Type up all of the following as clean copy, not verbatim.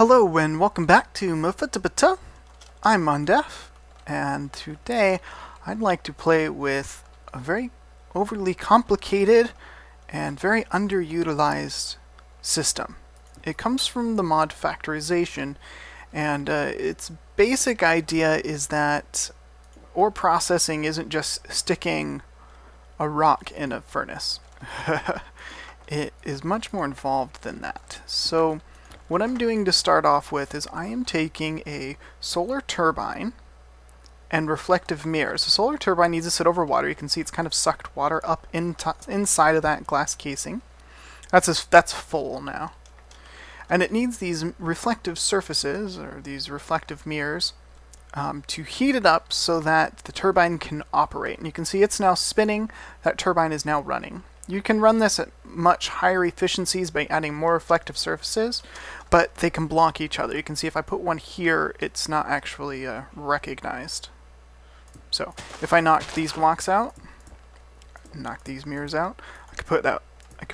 Hello and welcome back to MFTBT. I'm Mondef, and today I'd like to play with a very overly complicated and very underutilized system. It comes from the mod Factorization, and its basic idea is that ore processing isn't just sticking a rock in a furnace. It is much more involved than that. So what I'm doing to start off with is I am taking a solar turbine and reflective mirrors. The solar turbine needs to sit over water. You can see it's kind of sucked water up inside of that glass casing. That's full now. And it needs these reflective surfaces, or these reflective mirrors, to heat it up so that the turbine can operate. And you can see it's now spinning. That turbine is now running. You can run this at much higher efficiencies by adding more reflective surfaces, but they can block each other. You can see if I put one here, it's not actually recognized. So if I knocked these blocks out, knock these mirrors out, I could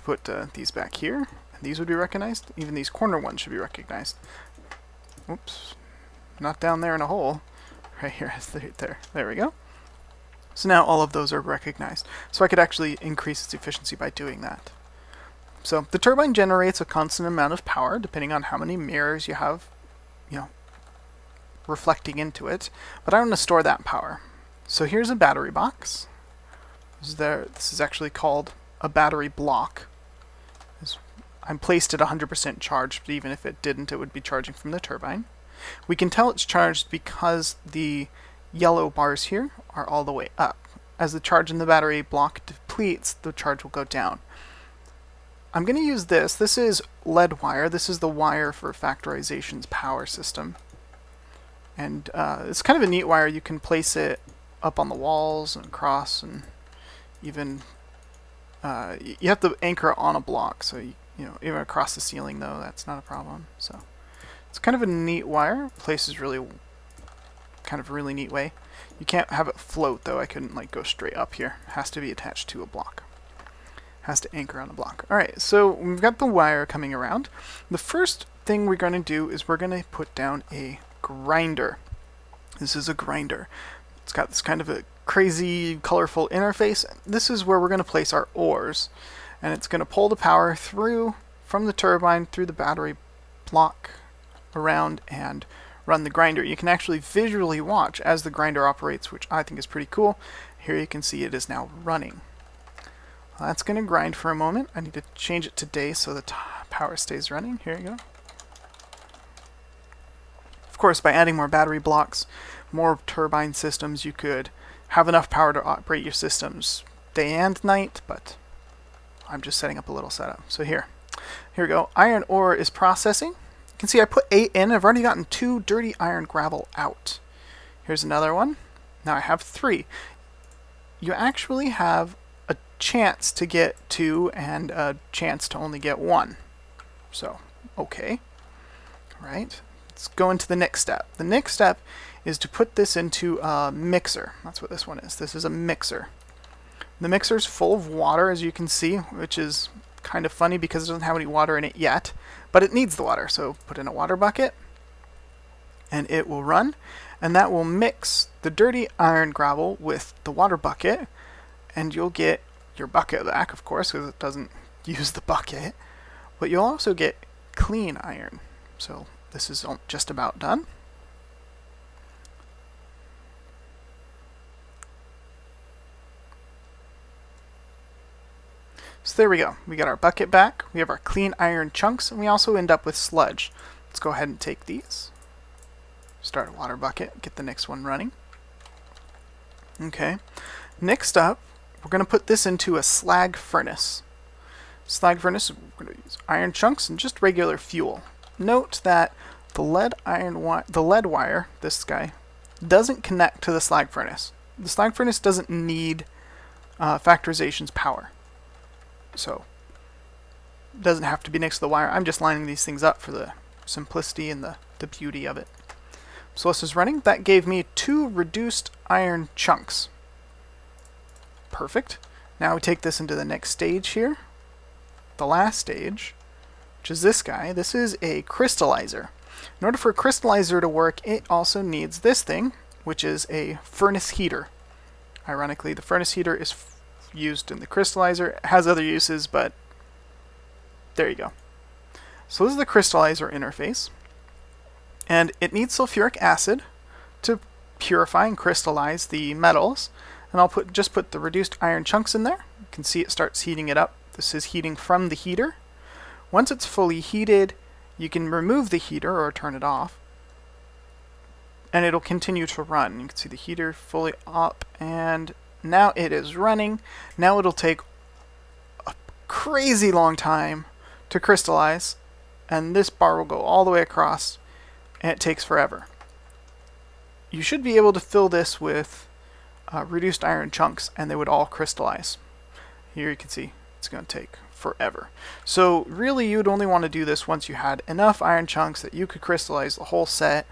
put these back here, and these would be recognized. Even these corner ones should be recognized. Oops, not down there in a hole. Right here, there we go. So now all of those are recognized. So I could actually increase its efficiency by doing that. So the turbine generates a constant amount of power depending on how many mirrors you have, reflecting into it. But I want to store that power. So here's a battery box. This is actually called a battery block. I'm placed at 100% charged, but even if it didn't, it would be charging from the turbine. We can tell it's charged because the yellow bars here are all the way up. As the charge in the battery block depletes, the charge will go down. I'm going to use this. This is lead wire. This is the wire for Factorization's power system. And it's kind of a neat wire. You can place it up on the walls and across, and even you have to anchor it on a block. So even across the ceiling though, that's not a problem. So it's kind of a neat wire. Places really kind of a really neat way. You can't have it float though. I couldn't go straight up here. It has to be attached to a block. Has to anchor on a block. Alright, so we've got the wire coming around. The first thing we're going to do is we're going to put down a grinder. This is a grinder. It's got this kind of a crazy colorful interface. This is where we're going to place our ores, and it's going to pull the power through from the turbine through the battery block around and run the grinder. You can actually visually watch as the grinder operates, which I think is pretty cool. Here you can see it is now running. Well, that's going to grind for a moment. I need to change it to day so the power stays running. Here you go. Of course, by adding more battery blocks, more turbine systems, you could have enough power to operate your systems day and night, but I'm just setting up a little setup. So here we go. Iron ore is processing. You can see I put 8 in. I've already gotten 2 dirty iron gravel out. Here's another one. Now I have 3. You actually have a chance to get 2 and a chance to only get 1. So, okay. Right. Let's go into the next step. The next step is to put this into a mixer. That's what this one is. This is a mixer. The mixer's full of water, as you can see, which is kind of funny because it doesn't have any water in it yet, but it needs the water. So put in a water bucket and it will run, and that will mix the dirty iron gravel with the water bucket, and you'll get your bucket back, of course, because it doesn't use the bucket, but you'll also get clean iron. So this is just about done. So there we go. We got our bucket back. We have our clean iron chunks, and we also end up with sludge. Let's go ahead and take these. Start a water bucket. Get the next one running. Okay. Next up, we're going to put this into a slag furnace. Slag furnace, we're going to use iron chunks and just regular fuel. Note that the lead wire, this guy, doesn't connect to the slag furnace. The slag furnace doesn't need Factorization's power. So, it doesn't have to be next to the wire. I'm just lining these things up for the simplicity and the beauty of it. So this is running. That gave me 2 reduced iron chunks. Perfect. Now we take this into the next stage here. The last stage, which is this guy. This is a crystallizer. In order for a crystallizer to work, it also needs this thing, which is a furnace heater. Ironically, the furnace heater is used in the crystallizer. It has other uses, but there you go. So this is the crystallizer interface. And it needs sulfuric acid to purify and crystallize the metals. And I'll just put the reduced iron chunks in there. You can see it starts heating it up. This is heating from the heater. Once it's fully heated, you can remove the heater or turn it off, and it'll continue to run. You can see the heater fully up, and now it is running. Now it'll take a crazy long time to crystallize, and this bar will go all the way across, and it takes forever. You should be able to fill this with reduced iron chunks, and they would all crystallize. Here you can see it's going to take forever. So really you'd only want to do this once you had enough iron chunks that you could crystallize the whole set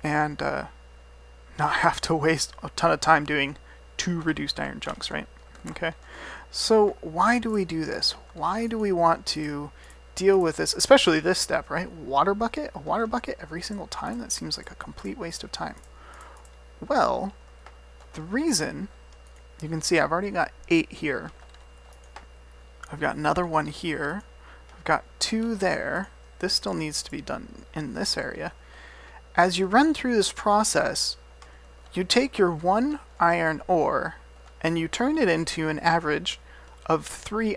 and not have to waste a ton of time doing 2 reduced iron chunks, right? Okay. So why do we do this? Why do we want to deal with this, especially this step, right? Water bucket? A water bucket every single time? That seems like a complete waste of time. Well, the reason, you can see I've already got 8 here. I've got another one here. I've got 2 there. This still needs to be done in this area. As you run through this process, you take your 1 iron ore and you turn it into an average of 3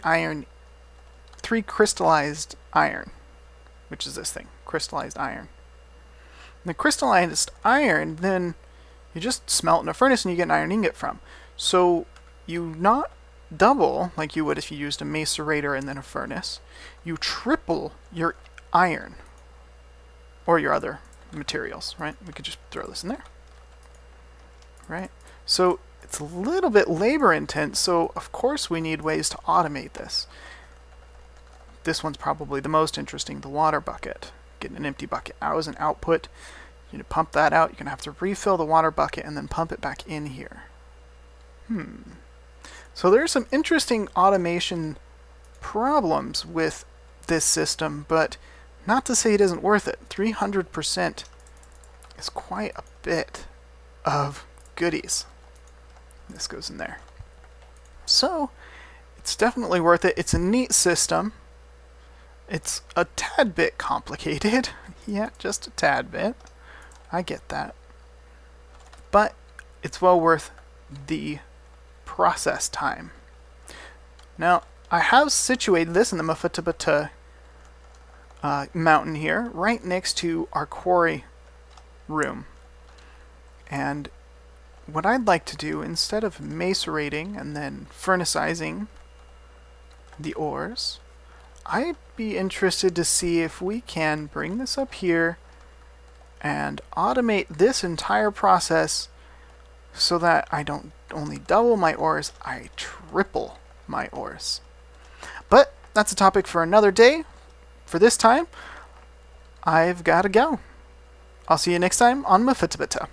crystallized iron, which is this thing, crystallized iron. And the crystallized iron, then you just smelt in a furnace and you get an iron ingot from. So you not double like you would if you used a macerator and then a furnace. You triple your iron or your other materials, right? We could just throw this in there, right? So it's a little bit labor intense, so of course we need ways to automate this. This one's probably the most interesting, the water bucket. Get an empty bucket out as an output. You need to pump that out. You're going to have to refill the water bucket and then pump it back in here. So there's some interesting automation problems with this system, but not to say it isn't worth it. 300% is quite a bit of goodies. This goes in there. So it's definitely worth it. It's a neat system. It's a tad bit complicated. Yeah, just a tad bit. I get that. But it's well worth the process time. Now, I have situated this in the MFTBT mountain here, right next to our quarry room. And what I'd like to do, instead of macerating and then furnacizing the ores, I'd be interested to see if we can bring this up here and automate this entire process so that I don't only double my ores, I triple my ores. But that's a topic for another day. For this time, I've got to go. I'll see you next time on MFTBT.